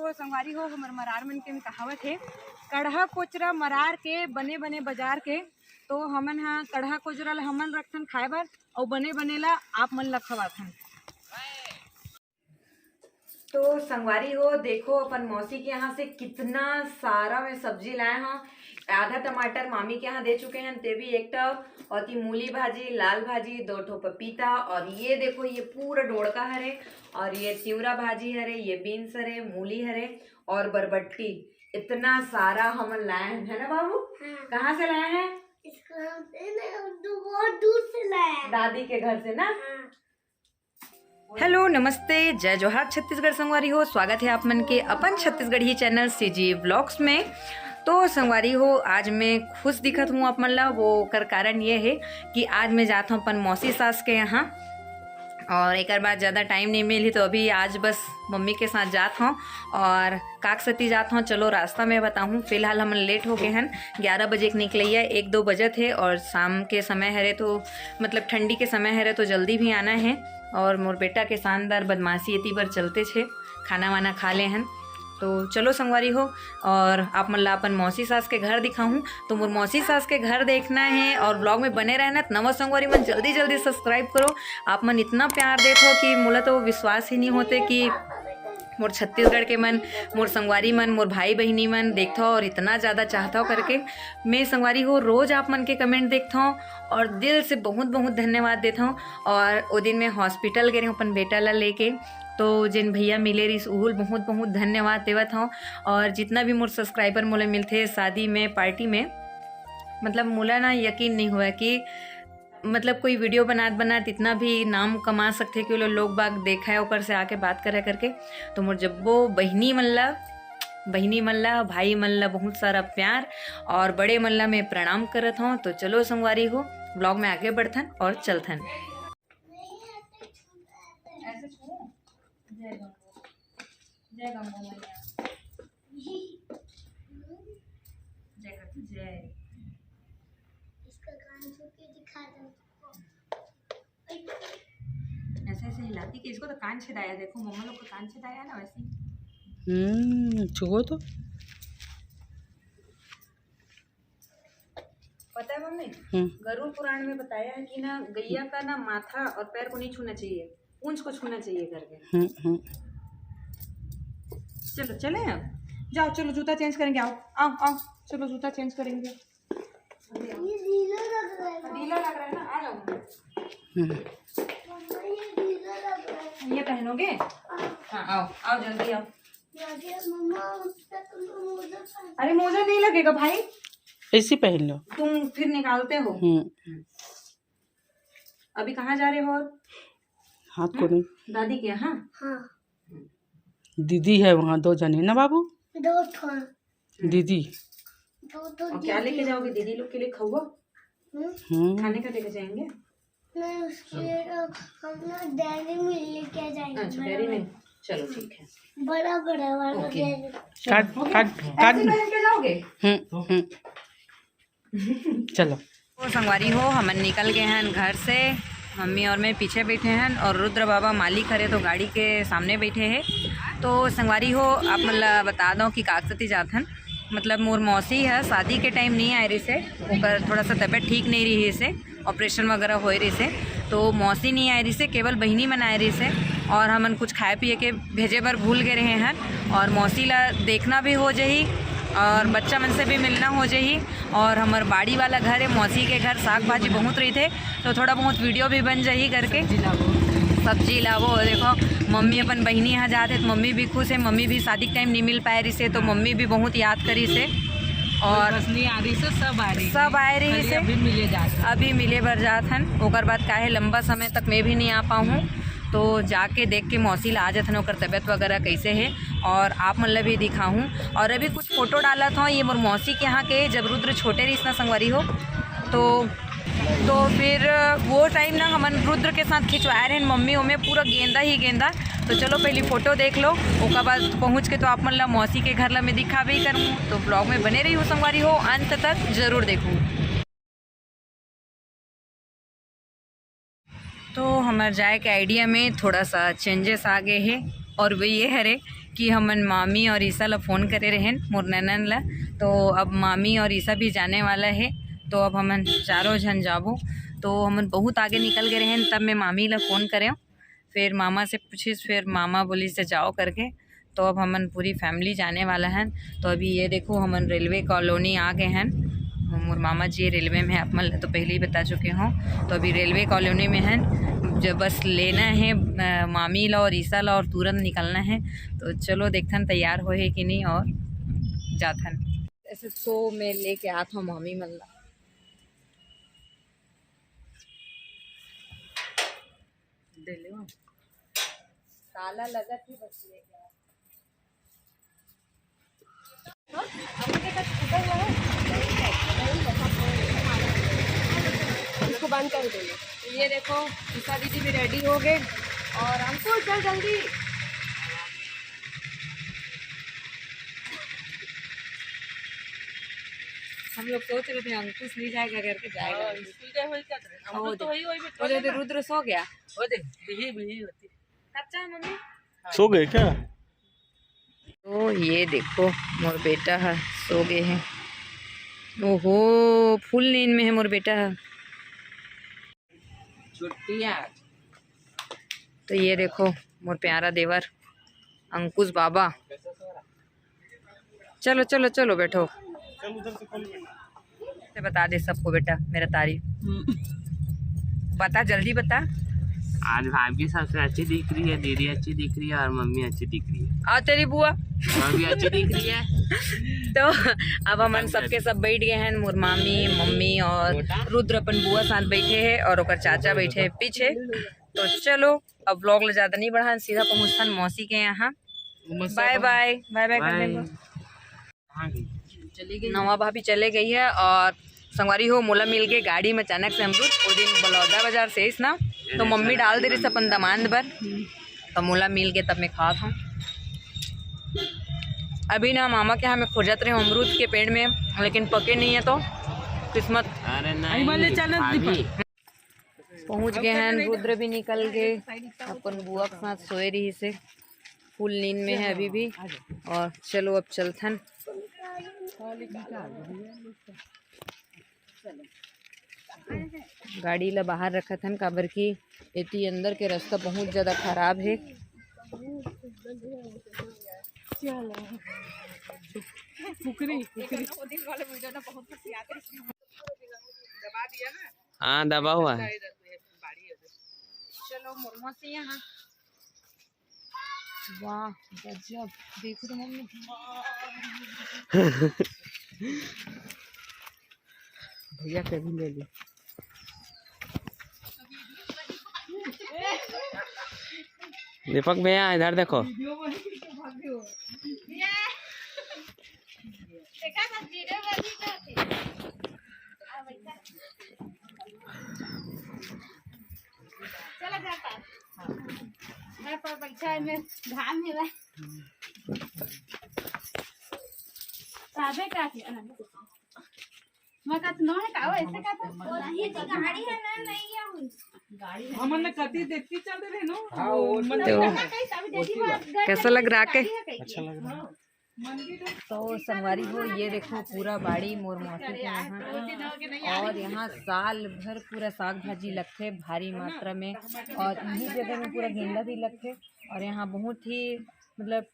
तो संगवारी हो हमर मरार मन के कहावत है, कढ़ा कोचरा मरार के बने बने बाजार के। तो हमन हाँ कढ़ा कोचरा ला हमन रखथन खाए बर और बने बने ला आप मन ला खवाथन। तो संगवारी हो देखो अपन मौसी के यहाँ से कितना सारा मैं सब्जी लाए हूँ। आधा टमाटर मामी के यहाँ दे चुके हैं, ते भी एक टब, और ती मूली भाजी, लाल भाजी, 2 ठो पपीता, और ये देखो ये पूरा डोड़का हरे, और ये तिवरा भाजी हरे, ये बीन्स हरे, मूली हरे और बरबट्टी। इतना सारा हम लाए हैं, है ना बाबू? हाँ। कहाँ से लाए हैं? बहुत दूर से लाए हैं, दादी के घर से ना। हाँ। हेलो नमस्ते, जय जोहार छत्तीसगढ़ संगवारी हो। स्वागत है आप मन के अपन छत्तीसगढ़ी चैनल सीजी ब्लॉग्स में। तो संगवारी हो आज मैं खुश दिखत हूँ आप मन ला, वो कर कारण ये है कि आज मैं जाता हूँ अपन मौसी सास के यहाँ, और एक बाद ज़्यादा टाइम नहीं मिली तो अभी आज बस मम्मी के साथ जाता हूँ और काकसती जाता हूँ। चलो रास्ता में बताऊँ। फिलहाल हम लेट हो गए हैं, 11 बजे के निकले है, 1-2 बजे थे और शाम के समय है तो मतलब ठंडी के समय है तो जल्दी भी आना है। और मोर बेटा के शानदार बदमाशी इतनी बार चलते छे, खाना वाना खा ले हैं। तो चलो संगवारी हो और आप मन ला अपन मौसी सास के घर दिखाऊं। तो मोर मौसी सास के घर देखना है और ब्लॉग में बने रहना। नवा संगवारी मन जल्दी जल्दी सब्सक्राइब करो। आप मन इतना प्यार देते हो कि मोला तो विश्वास ही नहीं होते कि मोर छत्तीसगढ़ के मन, मोर संगवारी मन, मोर भाई बहनी मन देखता हो और इतना ज़्यादा चाहता हो करके। मैं संगवारी हो रोज़ आप मन के कमेंट देखता हूँ और दिल से बहुत बहुत धन्यवाद देता हूँ। और वो दिन मैं हॉस्पिटल गए हूँ अपन बेटा ला लेके, तो जिन भैया मिले रही उहुल बहुत बहुत धन्यवाद देवत हूँ। और जितना भी मोर सब्सक्राइबर मोला मिलते शादी में, पार्टी में, मतलब मोला ना यकीन नहीं हुआ कि मतलब कोई वीडियो बनात इतना भी नाम कमा सकते कि वो लोग बाग देखा है ऊपर से आके बात करे करके। तो मोर जब वो बहनी मन ला भाई मन ला बहुत सारा प्यार और बड़े मन ला मैं प्रणाम करत हूँ। तो चलो संगवारी हो ब्लॉग में आगे बढ़थन और चलथन। जय गंगा मैया, जय। इसका कान छू के दिखा दो। ऐसे ऐसे हिलाती कि इसको तो कान छिदाया। देखो मम्मा लोग को कान छिदाया ना वैसे। छुओ तो पता है मम्मी, गरुड़ पुराण में बताया है कि ना गैया का ना माथा और पैर को नहीं छूना चाहिए, पूंछ को छूना चाहिए करके। चलो चले अब, जाओ चलो जूता चेंज करेंगे। आओ आओ आओ चलो जूता चेंज करेंगे। ये ढीला लग रहा है ना, आ जाओ। ये पहनोगे? हाँ आओ आओ जल्दी आओ। अरे मोजा नहीं लगेगा भाई, ऐसे पहन लो, तुम फिर निकालते हो। अभी कहाँ जा रहे हो? हाथ को नहीं, दादी के यहाँ। हाँ दीदी है वहाँ, 2 जने ना बाबू, 2 ठो दीदी। और क्या लेके जाओगे दीदी लोग के लिए? खाऊगा खाने का लेके जाएंगे? नहीं, उसके हम ना डेयरी मिल्क लेके जाएंगे। अच्छा डेयरी मिल्क, चलो ठीक है। बड़ा वाला डेयरी। काट लेके जाओगे? चलो। तो संगवारी हो हम निकल गए हैं घर से, मम्मी और मैं पीछे बैठे हैं और रुद्र बाबा मालिक खड़े तो गाड़ी के सामने बैठे हैं। तो संगवारी हो आप मतलब बता दो कि काकसती जाथन, मतलब मोर मौसी है शादी के टाइम नहीं आए रही से, ओकर थोड़ा सा तबीयत ठीक नहीं रही से, ऑपरेशन वगैरह हो रही से, तो मौसी नहीं आए रही से, केवल बहनी मन आए रही से। और हमन कुछ खाए पिए के भेजे बर भूल गए रहे हैं और मौसी ला देखना भी हो जाही और बच्चा मन से भी मिलना हो जाही। और हमार बाड़ी वाला घर है, मौसी के घर साग भाजी बहुत रही थे तो थोड़ा बहुत वीडियो भी बन जाही करके। सब्जी लावो। देखो मम्मी अपन बहनी यहाँ जाते तो मम्मी भी खुश है, मम्मी भी शादी के टाइम नहीं मिल पाए रही से तो मम्मी भी बहुत याद करी से। और सब आए रही से, अभी मिले बर जाथन। ओकर बाद काहे लंबा समय तक मैं भी नहीं आ पाऊँ, तो जाके देख के मौसी ला आ जाथन ओकर तबीयत वगैरह कैसे है और आप मतलब भी दिखाऊँ। और अभी कुछ फ़ोटो डाला था ये मोर मौसी के यहाँ के, जब रुद्र छोटे रही इतना संगवारी हो तो फिर वो टाइम ना हमन रुद्र के साथ खिंचवाए रहे मम्मी में पूरा गेंदा ही गेंदा। तो चलो पहले फ़ोटो देख लो, उसके बाद पहुँच के तो आप मन ला मौसी के घर ला मैं दिखा भी करूँ। तो ब्लॉग में बने रही हूँ संगवारी हो, अंत तक ज़रूर देखूँ। तो हमारे जाए के आइडिया में थोड़ा सा चेंजेस आ गए हैं और वो ये है कि हमन मामी और ईसा ला फ़ोन करे रहें मोर ननन ला। तो अब मामी और ईसा भी जाने वाला है, तो अब हमन चारों जन जाबो। तो हमन बहुत आगे निकल गए रहें, तब मैं मामी ला फ़ोन करे, फिर मामा से पूछिस, फिर मामा बोली से जाओ करके। तो अब हमन पूरी फैमिली जाने वाला हैं। तो अभी ये देखो हमन रेलवे कॉलोनी आ गए हैं। मोर मामा जी रेलवे में है, आप मन तो पहले ही बता चुके हों। तो अभी रेलवे कॉलोनी में हैं, जो बस लेना है मामी ला और ईसा ला और तुरंत निकलना है। तो चलो देखथन तैयार होए कि नहीं और जाथन। ऐसे सो में लेके आत हूँ मामी मन ला। ताला लगा थी बस लेके इसको बंद कर देंगे। तो ये देखो ईसा दीदी भी रेडी हो गए और हमको चल जल्दी। हम लोग सोच रहे थे अंकुश नहीं जाएगा करके जाएगा। तो रुद्र सो गया। कच्चा है मम्मी सो गए क्या? तो ये देखो मोर बेटा है सो गए हैं। ओहो फुल नींद में है मोर बेटा है। तो ये देखो मोर प्यारा देवर अंकुश बाबा। चलो चलो चलो बैठो। बता दे सबको बेटा मेरा तारीफ। बता जल्दी बता। आज भाभी सबसे अच्छी दिख रही है, दीदी अच्छी दिख रही है और मम्मी अच्छी दिख रही है। आ तेरी बुआ भी अच्छी दिख रही है। तो अब हम सबके सब बैठ गए हैं। मोर मामी मम्मी और रुद्र अपन बुआ साथ बैठे हैं और ओकर चाचा बैठे हैं पीछे। तो चलो अब व्लॉग ले ज़्यादा नहीं बढ़ा, सीधा पहुँचता मौसी के यहाँ। बाय बाय बाय बाय कर देंगे। नवा भाभी चले गई है और संगवारी हो मोला मिल गए गाड़ी में अचानक से अमरूद। वो दिन बलौदा बाजार से इस ना, तो मम्मी डाल दे रही अपन दमांद भर, तो मोला मिल गए तब मैं खात हूँ। अभी ना मामा के यहाँ में खोजत रहे अमरूद के पेड़ में, लेकिन पके नहीं है तो किस्मत। अरे नहीं पहुँच गए हैं। रुद्र भी निकल गए, अपन बुआ के साथ सोए रही से फुल नींद में है अभी भी। और चलो अब चलथन। गाड़ी ला बाहर रखा था काबर की इतनी अंदर के रास्ता बहुत ज़्यादा खराब है। हाँ दबा हुआ है। चलो मुर्मो से यहाँ। वाह गजब देखो तो मम्मी। भैया कभी ले ली। दीपक भैया इधर देखो। चला जाता मैं पर बैठा में घाम है साबे का मैं का न है का ऐसे का था ये तो गाड़ी है ना नहीं है गाड़ी हमन ने कति देखती चल रहे नो। तो कैसा लग रहा के? अच्छा लग रहा है। तो संगवारी हो ये देखो पूरा बाड़ी मोर मौसी के यहाँ, और यहाँ साल भर पूरा साग भाजी लगते भारी मात्रा में, और यही जगह में पूरा गेंदा भी लगते। और यहाँ बहुत ही मतलब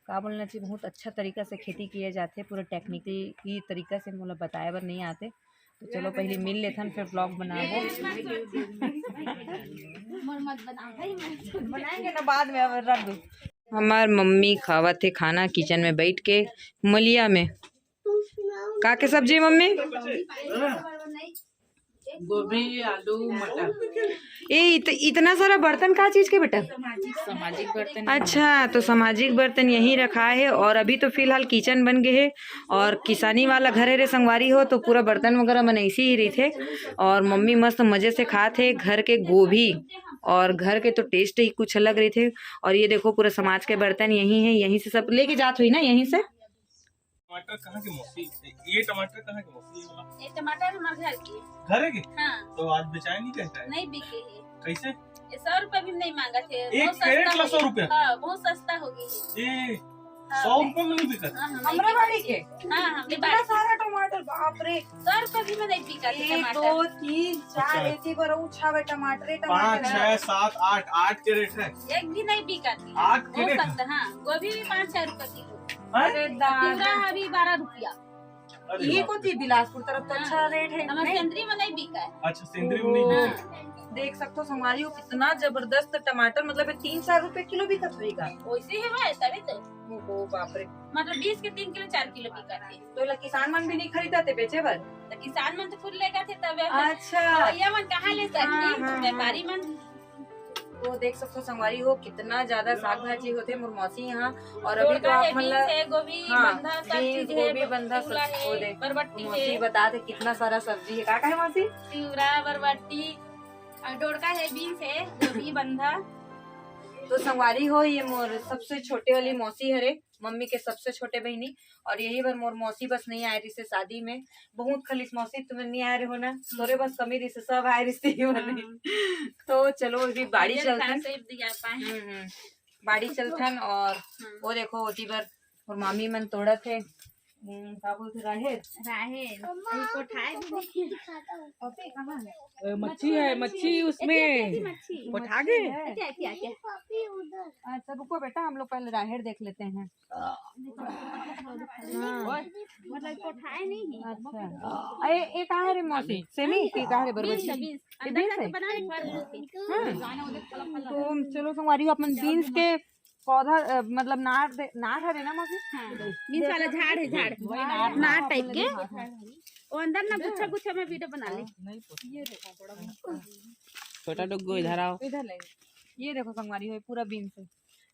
का बोलना चाहिए बहुत अच्छा तरीका से खेती किए जाते, पूरा टेक्निकली तरीका से मतलब बताए बर नहीं आते। तो चलो पहले मिल लेथन फिर ब्लॉग बनाबो। बनाएंगे ना बाद में, रख दो। हमार मम्मी खावा थे खाना किचन में बैठ के मलिया में। का के सब्जी मम्मी? गोभी आलू मटर। इतना सारा बर्तन का चीज के बेटा? सामाजिक बर्तन। अच्छा तो सामाजिक बर्तन यहीं रखा है। और अभी तो फिलहाल किचन बन गए है और किसानी वाला घर है रे संगवारी हो, तो पूरा बर्तन वगैरह मन ऐसे ही रही थे। और मम्मी मस्त मजे से खा थे घर के गोभी, और घर के तो टेस्ट ही कुछ अलग रही थे। और ये देखो पूरा समाज के बर्तन यहीं है, यहीं से सब लेके जात हुई ना यहीं से। टमाटर कहाँ के मौसी? ये टमाटर कहाँ के मौसी? ये टमाटर हमारे घर के घर है के? हाँ। तो आज बेचाए नहीं कहता है? नहीं बिके है। कैसे? ये 100 रुपए भी नहीं मांगा थे। एक कैरेट ला 100 रुपए? हाँ, बहुत सस्ता हो गई है। ये 100 रुपये में नहीं बिका हमरा बाड़ी के हाँ इतना सारा टमाटर, बाप रे। 100 रुपये भी में नहीं बिका 1 2 3 4 ऐसी बार उछावे टमाटर 5 6 7 8 8 के रेट है। एक भी नहीं बिका थी। 8 के हो रेट सकता हाँ, गोभी भी 5-6 रुपये किलो, अरे दादा, पूरा अभी 12 रुपया। अरे ये बाप को थी बिलासपुर तरफ तो अच्छा रेट है। हमारे नहीं? सेंद्री में नहीं बिका है। रे। अच्छा सेंद्री में नहीं बिका। देख सकते हो संगवारी हो कितना जबरदस्त टमाटर, मतलब 3-4 रुपए किलो भी कथवेगा। वैसे ही हुआ है तभी तो, ओ बाप रे। मतलब 20 के 3 किलो 4 किलो बिका थे। तो ला किसान मन भी नहीं खरीदा थे बेचे बर। तो किसान मन तो फूल लेगा थे तब अच्छा, ये मन कहाँ ले हाँ, सकती, हाँ, व्यापारी मन। तो देख सकते हो संगवारी हो कितना ज्यादा साग भाजी होते मोर मौसी यहाँ। और अभी तो तोड़का आप है, बीन्स मतलब है, गोभी हाँ, बंधा सब बीन्स, चीज है, गोभी, बंधा सब तिवरा वो है, देख। बरबट्टी मौसी है, बता दे कितना सारा सब्जी है। का है मौसी? तिवरा बरबट्टी और डोड़का है, बीन्स है, गोभी बंधा। तो संगवारी हो ये मोर सबसे छोटे वाली मौसी हरे, मम्मी के सबसे छोटे बहनी। और यही बार मोर मौसी बस नहीं आए रही से शादी में। बहुत खलीस मौसी तुम्हें नहीं आ रहे हो ना, तोरे बस कमी रही से सब आए रिश्ते ही वाले। तो चलो अभी बाड़ी चलते हैं। बाड़ी चलथन। और वो देखो होती बार और मामी मन तोड़ा थे का बोलते राहेर। मच्छी है, मच्छी उसमें उठा गए। अच्छा रुको बेटा, हम लोग पहले राहेर देख लेते हैं। अच्छा, ये कहाँ है रे मौसी? सेमी की कहाँ रे बरबटी? ये बीन्स है? तो चलो संगवारी हो अपन बीन्स के पौधा मतलब नाट है ना मौसी? बीन्स वाला झाड़ है, झाड़ नाट टाइप के, वो अंदर ना गुच्छा गुच्छा में वीडियो बना ले। छोटा डुग्गो इधर आओ। इधर ले, ये देखो संगवारी हो पूरा बीन्स है।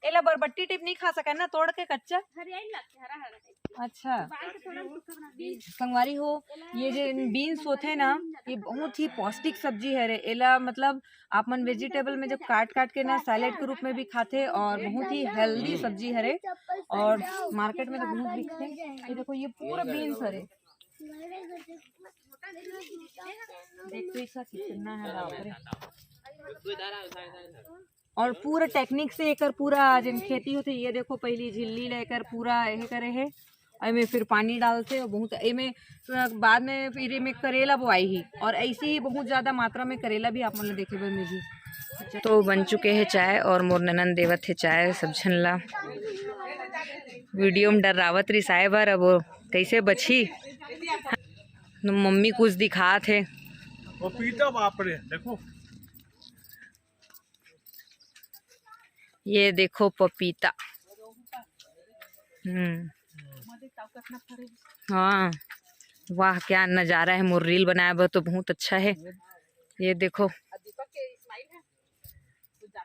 एला बरबट्टी टिप नहीं खा सका ना तोड़ के कच्चा। हरियाली लगती है, हरा हरा टाइप अच्छा बाल के थोड़ा सूखा बना बीन्स। संगवारी हो ये जो बीन्स होते हैं ना, ये बहुत ही पौष्टिक सब्जी है रे। एला मतलब आप मन वेजिटेबल में जब काट काट के ना सैलेड के रूप में भी खाते, और बहुत ही हेल्दी सब्जी है रे। और मार्केट में तो बहुत बिकते हैं। ये देखो ये पूरा बीन्स है रे। देखो इसका कितना है, बाप रे। और पूरा टेक्निक से एकर पूरा जिन खेती होती है। ये देखो पहली झिल्ली लेकर पूरा यह करे है, एमे फिर पानी डालते और बहुत एमे बाद में फिर एमे करेला बोआई ही। और ऐसे ही बहुत ज्यादा मात्रा में करेला भी आप मन देखे बर मिली। तो बन चुके हैं चाय और मोर ननन देवत है चाय सब झनला। वीडियो में डरावत रही साहे बार, अब कैसे बची मम्मी कुछ दिखा थे। पपीता बाप रे देखो। ये देखो पपीता। हाँ वाह क्या नज़ारा है। मोर रील बनाया हुआ तो बहुत अच्छा है। ये देखो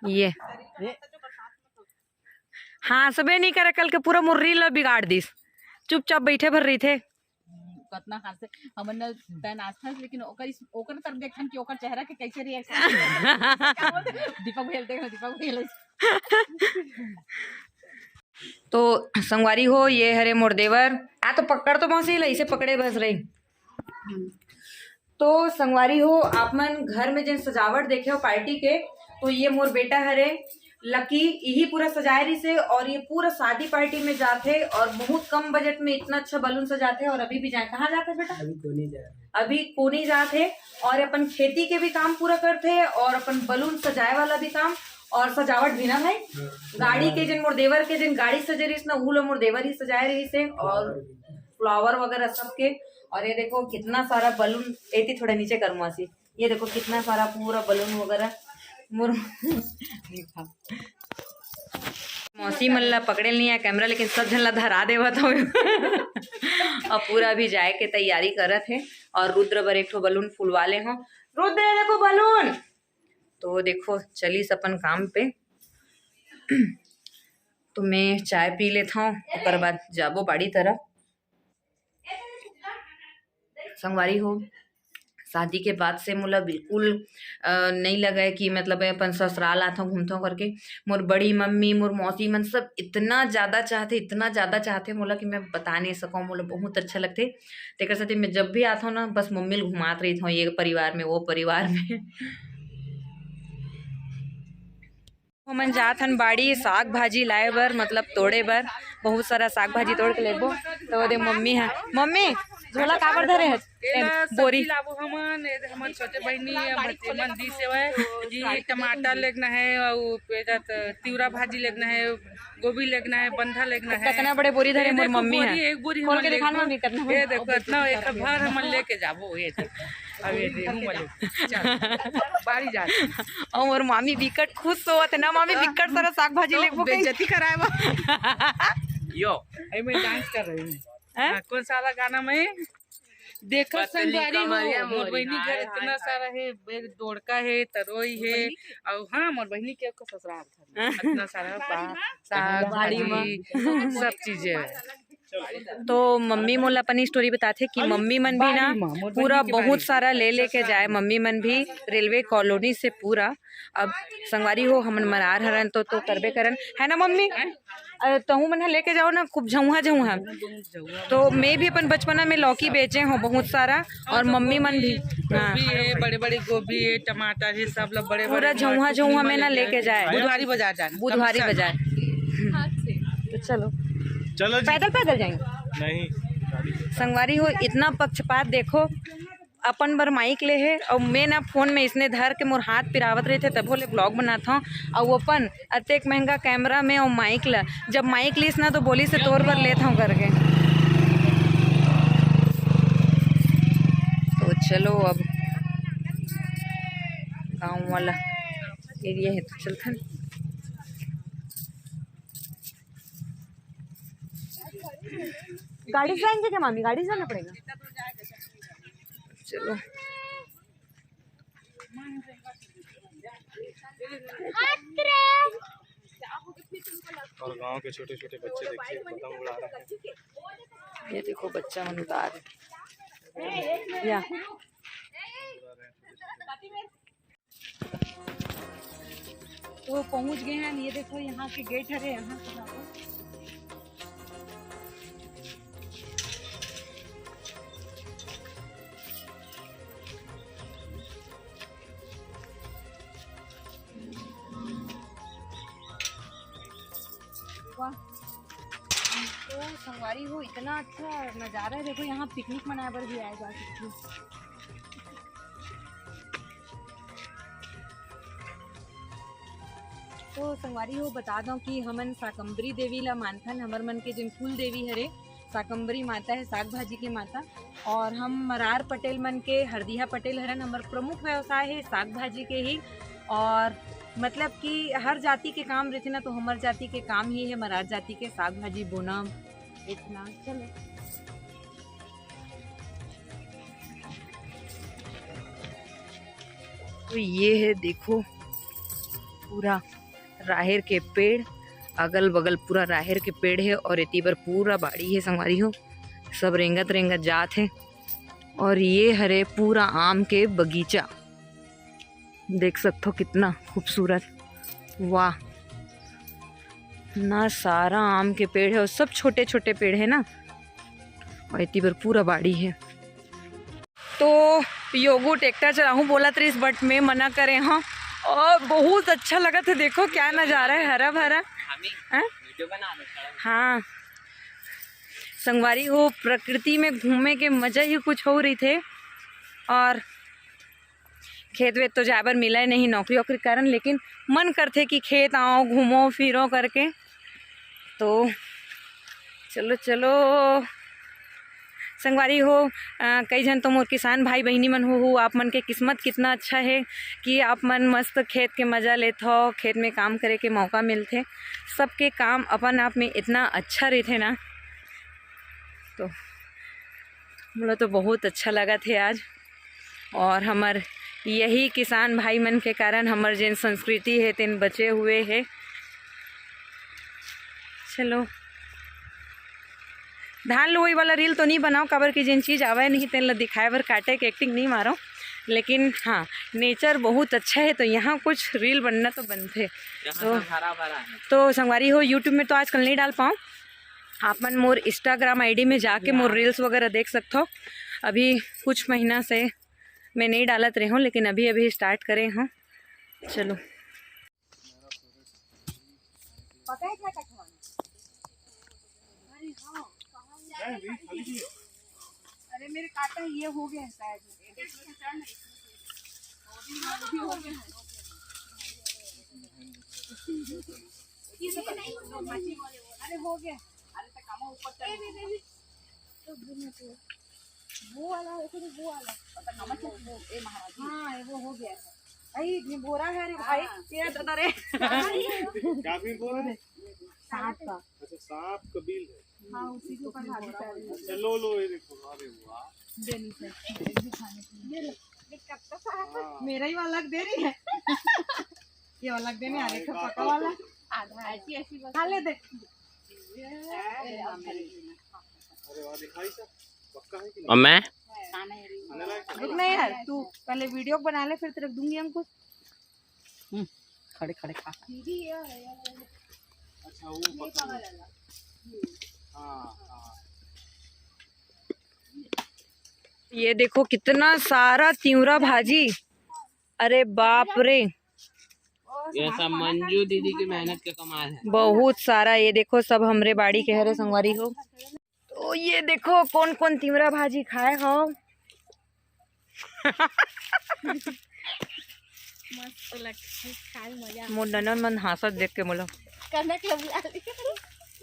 ये हाँ सबे नहीं करे, कल के पूरा मोर रील बिगाड़ दिस। चुपचाप बैठे भर रही थे। कतना खान से हमन ने पैन आस्था, लेकिन ओकर तरफ देखन कि ओकर चेहरा के कैसे रिएक्शन। दीपक भैया देख, दीपक भैया तो संगवारी हो ये हरे मोर देवर आ तो पकड़ तो मौसी इसे पकड़े बस रही। तो संगवारी हो आप मन घर में जिन सजावट देखे हो पार्टी के, तो ये मोर बेटा हरे लकी यही पूरा सजाए रही से। और ये पूरा शादी पार्टी में जाते और बहुत कम बजट में इतना अच्छा बलून सजाते। और अभी भी जाए कहाँ जाते बेटा? अभी कोनी जाते और अपन खेती के भी काम पूरा करते और अपन बलून सजाए वाला भी काम और सजावट भी ना भाई। गाड़ी के जिन मोर देवर के जिन गाड़ी सजे रही ना वो मोर देवर ही सजाए रही से, और फ्लावर वगैरह सबके। और ये देखो कितना सारा बलून एती थोड़ा नीचे कर मौसी। ये देखो कितना सारा पूरा बलून वगैरह मौसी मल्ला पकड़े नहीं है कैमरा, लेकिन सब झन ला धरा देवा था। और पूरा भी जाए के तैयारी करत है। और रुद्र बर एक ठो बलून फुलवाले हो। रुद्र देखो बलून। तो देखो चली अपन काम पे। तो मैं चाय पी लेता हूँ, उसके बाद जाबो बाड़ी तरफ। संगवारी हो शादी के बाद से मोला बिल्कुल नहीं लगा है कि मतलब अपन ससुराल आता हूँ घूमता हूँ करके। मोर बड़ी मम्मी मोर मौसी मन सब इतना ज़्यादा चाहते मोला कि मैं बता नहीं सकूँ। मोला बहुत अच्छा लगते। तेकर साथ मैं जब भी आता हूँ ना बस मम्मी घुमात रही हूँ, ये परिवार में वो परिवार में। हमन जात हन बाड़ी साग भाजी लाए बर, मतलब तोड़े बर। बहुत सारा साग भाजी तोड़ के लेबो। तो दे मम्मी है, मम्मी झोला काबर धरे है बोरी लाबो हमन हमर छोटे बहनी मन दी सेवे जी टमाटर लेना है और पेजत तिवरा भाजी लेना है, गोभी लेना है, बंधा लेना है। कितना बड़े बोरी धरे मोर मम्मी है। एक बोरी खोल हमन के दिखा मम्मी कितना ये देखो इतना एक भर हमन लेके जाबो। ये अब ये देखो चल बारी जा और मोर मामी बिकट खुश होत ना, मामी बिकट सारा साग भाजी लेबो बेइज्जती कराएबो यो आई मैं डांस कर रही हूं। कौन सा गाना में देखो संगवारी हो मोर बहनी घर इतना सारा है, दोड़का है, तरोई है और हाँ मोर बहनी के को ससुराल था इतना सारा साग भाजी सब चीजें है। तो मम्मी मोला अपनी स्टोरी बताते कि मम्मी मन भी ना पूरा बहुत सारा ले लेके जाए। मम्मी मन भी रेलवे कॉलोनी से पूरा, अब संगवारी हो हमन मरार हरन तो करबे करन है ना मम्मी। तहु मन लेके जाओ ना, खूब झउहा झउहा। तो मैं भी अपन बचपना में लौकी बेचे हूँ बहुत सारा, और मम्मी मन भी बड़े बड़े गोभी है, टमाटर है, सब लोग बड़े पूरा झउहा झउहा में ना लेके जाए। बुधवारी बाजार जाना, बुधवारी बाजार। तो चलो चलो पैदल पैदल जाएंगे नहीं संगवारी हो। इतना पक्षपात देखो, अपन बर माइक ले है और मैं ना फोन में इसने धर के मोर हाथ पिरावत रहे थे तब बोले ब्लॉग बनाता हूँ। और अपन अतेक महंगा कैमरा में और माइक ला, जब माइक लीस ना तो बोली से तोड़ पर लेता हूँ करके। तो चलो अब गाँव वाला एरिया है तो चलते हैं। गाड़ी से जाएंगे क्या मामी? गाड़ी से जाना पड़ेगा। चलो और गांव के छोटे छोटे बच्चे देखिए पतंग उड़ा रहे हैं। ये देखो बच्चा मन उतार या तो पहुंच गए हैं। ये देखो यहाँ के गेट है, यहाँ से जाओ। तो संगवारी हो इतना अच्छा नज़ारा है। देखो यहाँ पिकनिक मनाए पर भी आया जा सकती है। तो संगवारी हो बता दो कि हमन शाकंबरी देवी ला मानथन। हमर मन के जिन कुल देवी हरे शाकंबरी माता है, साग भाजी के माता। और हम मरार पटेल मन के हरदिया पटेल हरन। हमार प्रमुख व्यवसाय है साग भाजी के ही, और मतलब कि हर जाति के काम रहते ना, तो हमार जाति के काम ही है मरार जाति के साग भाजी बोना इतना। चलो तो ये है देखो पूरा राहेर के पेड़, अगल बगल पूरा राहेर के पेड़ है और इतनी बार पूरा बाड़ी है संगवारी हो। सब रेंगत रेंगत जात है। और ये हरे पूरा आम के बगीचा, देख सकते हो कितना खूबसूरत। वाह ना, सारा आम के पेड़ है और सब छोटे छोटे पेड़ है ना, और इतनी बार पूरा बाड़ी है। तो योगू ट्रैक्टर चलाऊँ बोला त्रिस, बट मैं मना करे हाँ। और बहुत अच्छा लगा था, देखो क्या नज़ारा है, हरा भरा। हाँ संगवारी हो, प्रकृति में घूमने के मज़ा ही कुछ हो रही थे। और खेत वेत तो जाबर मिला ही नहीं नौकरी वोकरी कारण, लेकिन मन करते कि खेत आओ घूमो फिरो करके। तो चलो चलो संगवारी हो, कई जन तो मोर किसान भाई बहनी मन हो, आप मन के किस्मत कितना अच्छा है कि आप मन मस्त खेत के मज़ा लेते हो, खेत में काम करे के मौका मिलते। सबके काम अपन आप में इतना अच्छा रहते ना, तो मुझे तो बहुत अच्छा लगा थे आज। और हमार यही किसान भाई मन के कारण हमार जिन संस्कृति है तिन बचे हुए है। चलो धान लुई वाला रील तो नहीं बनाओ, काबर की जिन चीज़ आवे नहीं तेन ला दिखाए बर काटे के एक्टिंग नहीं मारो। लेकिन हाँ नेचर बहुत अच्छा है, तो यहाँ कुछ रील बनना तो बनते। तो संगवारी हो यूट्यूब में तो आजकल नहीं डाल पाऊँ, आप मन मोर इंस्टाग्राम आईडी में जाके मोर रील्स वगैरह देख सकते हो। अभी कुछ महीना से मैं नहीं डालत रही हूँ, लेकिन अभी अभी स्टार्ट करे हूँ। चलो पता है क्या कटवाना? अरे मेरे काटा ये हो गया है शायद। अरे हो गया। अरे तो काम ऊपर चल। वो वाला वो वाला पता कमा चल वो ए महाराज। हाँ वो हो गया। भाई ये बोरा है रे भाई। ये दादा रे। क्या बिल बोल रहे? सांप का। अच्छा सांप का बिल है। हाँ उसी के ऊपर भाजी पड़ रही है। चलो लो ये देखो। अरे वाह देनी से मेरा ही वाला दे रही है। ये वाला देने आ रहे पका वाला आधा ऐसी ऐसी खा ले दे। अरे वाह दिखाई सर पक्का है कि और मैं नहीं? रुक नहीं यार तू पहले वीडियो बना ले फिर तेरे को दूंगी अंकुश। खड़े खड़े खा। अच्छा वो पक्का हाँ हाँ ये देखो कितना सारा तिवरा भाजी। अरे बाप रे, ये सब मंजू दीदी की मेहनत का कमाल है। बहुत सारा। ये देखो सब हमरे बाड़ी के हरे संगवारी हो। तो ये देखो कौन कौन तिवरा भाजी खाए हो। मस्त लगता खाए मजा। मोर ननन मन हासत देख के मोला। कनक लबला ली।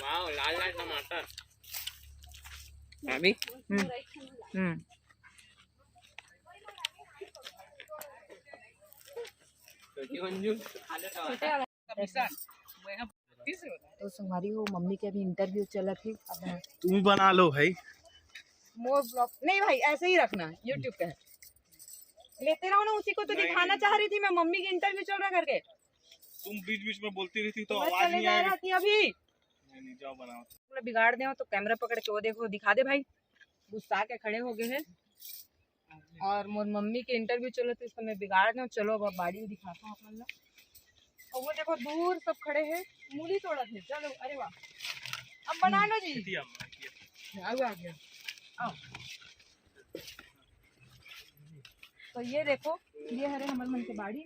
वाह लाल लाल टमाटर। अभी मंजू तो संगवारी हो मम्मी के अभी इंटरव्यू चला थे। अब तुम ही बना लो भाई। मोर ब्लॉग नहीं भाई ऐसे ही रखना यूट्यूब पे लेते रहो ना। उसी को तो दिखाना चाह रही थी मैं। मम्मी की इंटरव्यू चल रहा करके तुम बीच बीच में बोलती रहती तो मैं आवाज चले नहीं जा आएगी। रहा थी अभी। नहीं जाओ बनाओ। तुमने बिगाड़ दे तो कैमरा पकड़ के वो देखो दिखा दे भाई। गुस्सा के खड़े हो गए हैं और मोर मम्मी के इंटरव्यू चलो तो इसको मैं बिगाड़ दूँ। चलो अब बाड़ी दिखाता हूँ अपन लोग। और वो देखो दूर सब खड़े हैं मूली तोड़ा थे। चलो अरे वाह अब बना लो जी। आ गया आओ। तो ये देखो ये हरे हमर मन के बाड़ी।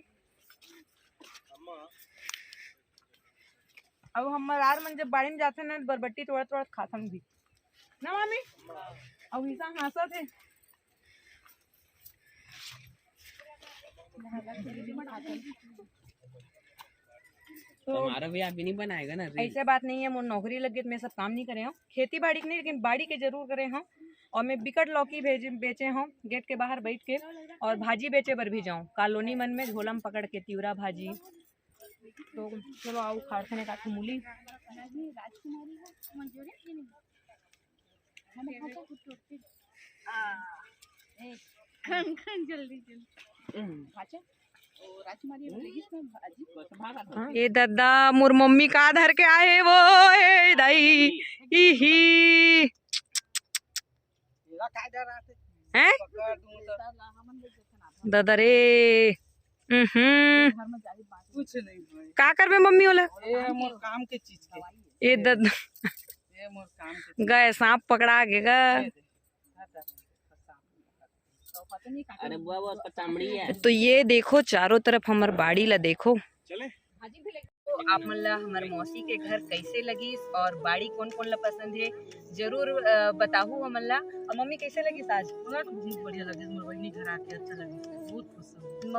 अब हमार आर मन जब बाड़ी में जाते ना बरबट्टी तोड़ा तोड़ा खाथन भी ना मामी। अब ऐसा हंसा थे। तो हमारा भी अभी नहीं बनाएगा ना। ऐसे बात नहीं है मोर नौकरी लगे तो मैं सब काम नहीं करे हूँ। खेती बाड़ी की नहीं लेकिन बाड़ी के जरूर करे हूँ। और मैं बिकट लौकी बेचे हूँ गेट के बाहर बैठ के। और भाजी बेचे बर भी जाऊँ कॉलोनी मन में झोला में पकड़ के तिवरा भाजी। तो चलो आओ खाने का मूली। जल्दी ये दादा मोर मम्मी का धर के आए वो ए दाई ही हैं दादा रे। कुछ नहीं भाई। का करबे मम्मी वाला ये मोर काम के चीज के। ये दादा ये मोर काम के गए सांप पकड़ा गेगा। अरे बुआ वो उसका चमड़ी है। तो ये देखो चारों तरफ हमार बाड़ी ला देखो। चले तो आप मन ला हमार मौसी के घर कैसे लगी और बाड़ी कौन कौन ला पसंद है जरूर बताहू हमन ला। और मम्मी कैसे लगी आज? बहुत बढ़िया लगे। मोर बहनी घर आके अच्छा लगे। बहुत खुश हूँ।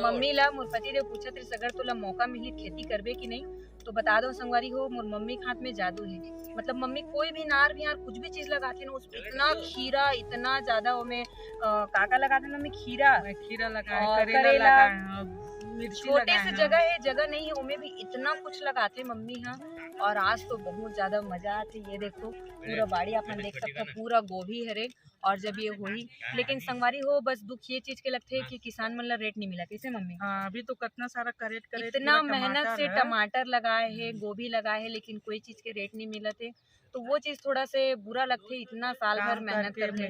मम्मी ला मोर पति देव पूछत रहे अगर तोला मौका मिली खेती करबे कि नहीं तो बता दो संगवारी हो मोर मम्मी के हाथ में जादू है। मतलब मम्मी कोई भी नार बिहार कुछ भी चीज लगाते ना उसमें इतना खीरा इतना ज्यादा उसमें काका लगाते मम्मी खीरा खीरा लगाए और करेला करेला। लगाए मिर्ची छोटे लगाए से हैं। जगह है जगह नहीं है उनमें भी इतना कुछ लगाते मम्मी। हाँ और आज तो बहुत ज्यादा मजा आती। ये देखो पूरा बाड़ी अपन देख सकते हो पूरा गोभी हरे। और जब ये हुई लेकिन संगवारी हो बस दुख ये चीज के लगते है कि किसान मन ला रेट नहीं मिला। कैसे मम्मी? हाँ अभी तो कितना सारा करेट इतना मेहनत से टमाटर लगाए है गोभी लगाए है लेकिन कोई चीज के रेट नहीं मिला थे। तो वो चीज थोड़ा से बुरा लगते। इतना साल भर मेहनत करते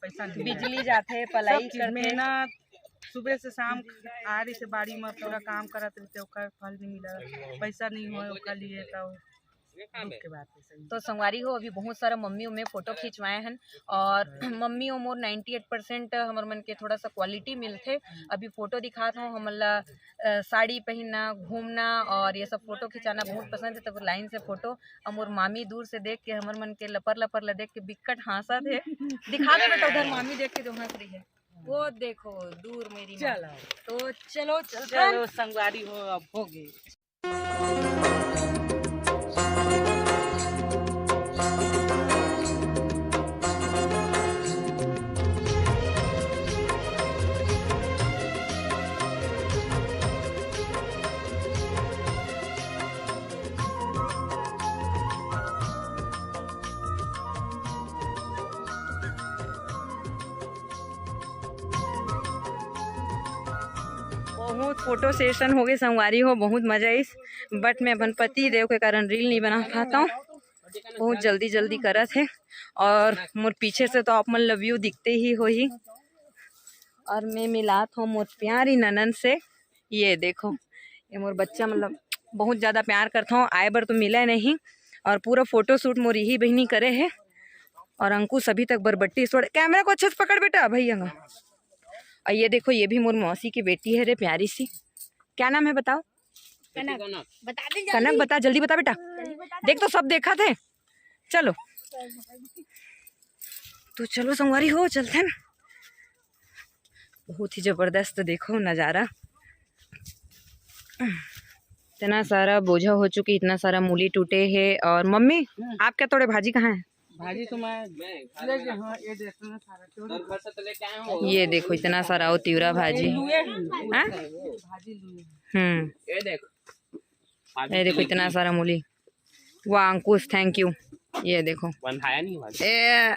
पैसा नहीं बिजली जाते पलाई करते मेहनत सुबह से शाम आ रही से बाड़ी में पूरा काम करत रहते ओकर फल नहीं मिला पैसा नहीं हो ओकर लिए तो के बाद पे सही। तो संगवारी हो अभी बहुत सारा मम्मी में फोटो खिंचवाए हैं और मम्मी मोर 98% हमर मन के थोड़ा सा क्वालिटी मिलते। अभी फोटो दिखात हूँ हमला साड़ी पहनना घूमना और ये सब फोटो खिंचाना बहुत पसंद है। तब लाइन से फोटो और मोर मामी दूर से देख के हमर मन के लपर लपर ला देख के बिकट हंसा थे। दिखा दे बेटा उधर मामी देख के जो हंस रही है वो देखो दूर मेरी माँ। चलो तो चलो चलो संगवारी हो अब हो गई। बहुत फोटो सेशन हो गए संगवारी हो बहुत मजा इस बट मैं अपन पति देव के कारण रील नहीं बना पाता हूँ। बहुत जल्दी जल्दी करत है और मोर पीछे से तो आप मन लव यू दिखते ही हो ही। और मैं मिलात हूँ मोर प्यारी ननन से। ये देखो ये मोर बच्चा मतलब बहुत ज़्यादा प्यार करता हूँ। आए बार तो मिला नहीं और पूरा फोटो शूट मोर यही बहनी करे है। और अंकुश अभी तक बरबट्टी छोड़ कैमरा को अच्छे से पकड़ बेटा भैया। और ये देखो ये भी मोर मौसी की बेटी है रे प्यारी सी। क्या नाम है बताओ? कनक बता दे कनक बता जल्दी बता बेटा। देख तो सब देखा थे। चलो तो चलो संगवारी हो चलते हैं। बहुत ही जबरदस्त देखो नज़ारा। इतना सारा बोझा हो चुकी इतना सारा मूली टूटे है। और मम्मी आप क्या तोड़े भाजी कहाँ है? भाजी तो मैं लेके हाँ ये देखो ना सारा छोड़। ये देखो इतना सारा हो तिवरा भाजी। हाँ? भाजी लुए। ये देखो इतना सारा मूली। वाह अंकुश थैंक यू। ये देखो बंधाया नहीं भाजी ए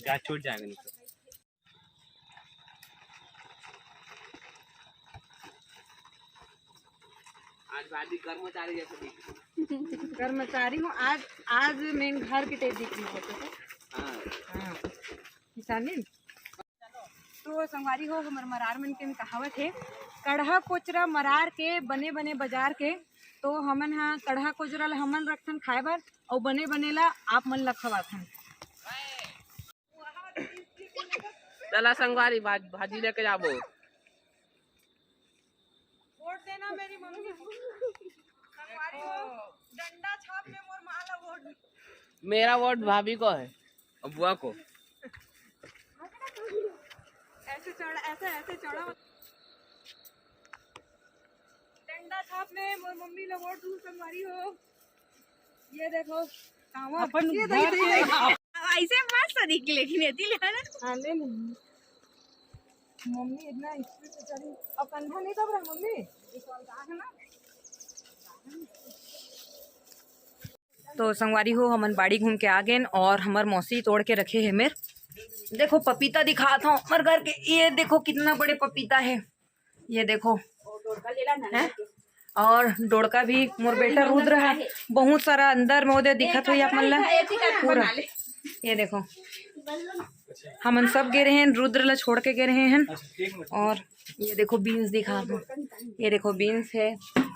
गाछ छूट जाएगा नहीं तो। आज भाजी कर्मचारी जैसे दिख कर्मचारी हूँ आज। आज मैं घर की टाइप दिख रही हूँ। हाँ किसानी तो संगवारी हो हमर मरार मन के कहावत है कढ़ा कोचरा मरार के बने बने बाजार के। तो हमन हाँ कढ़ा कोचरा ला हमन रखथन खाए बर और बने बने ला आप मन ला खवाथन। चला संगवारी भाजी लेके जाबो। वोट देना मेरी मम्मी संगवारी हो डंडा छाप में मोर माला वोट। मेरा वोट भाभी को है और बुआ को। ऐसे चढ़ा ऐसे चढ़ा डंडा छाप में मोर मम्मी ला वोट दूं संगवारी हो। ये देखो अपन ऐसे मस्त दिख लेकिन ये दिल है ना आने नहीं मम्मी इतना स्पीड से चली और कंधा नहीं दब रहा मम्मी है ना। तो संगवारी हो हमन बाड़ी घूम के आ गए और हमार मौसी तोड़ के रखे है मेरे। देखो पपीता दिखाता हूँ हमारे घर के। ये देखो कितना बड़े पपीता है। ये देखो है? और डोड़का भी मोर बेटा रुद्र है। बहुत सारा अंदर में उधर दिखत हुई आप मन पूरा। ये देखो हमन सब गे रहे हैं रुद्र ला छोड़ के गे रहे हैं। और ये देखो बीन्स दिखा दो। ये देखो बीन्स है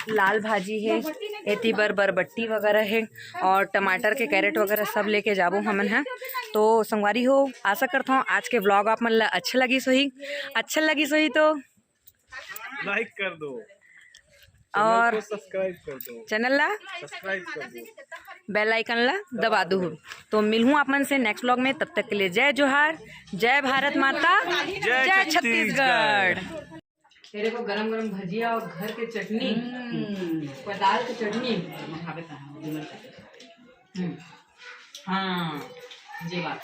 लाल भाजी है एती बरबट्टी वगैरह है और टमाटर के कैरेट वगैरह सब लेके जाबो हमन है। तो संगवारी हो आशा करता हूँ आज के व्लॉग आप मन ला अच्छा लगी सोही तो लाइक कर दो और सब्सक्राइब कर दो चैनल ला सब्सक्राइब कर दो बेल आइकन ला दबा दो। तो मिलूँ आप मन से नेक्स्ट व्लॉग में। तब तक के लिए जय जोहार जय भारत माता जय छत्तीसगढ़। तेरे को गरम गरम भजिया और घर के चटनी दाल की चटनी। हाँ जी बात।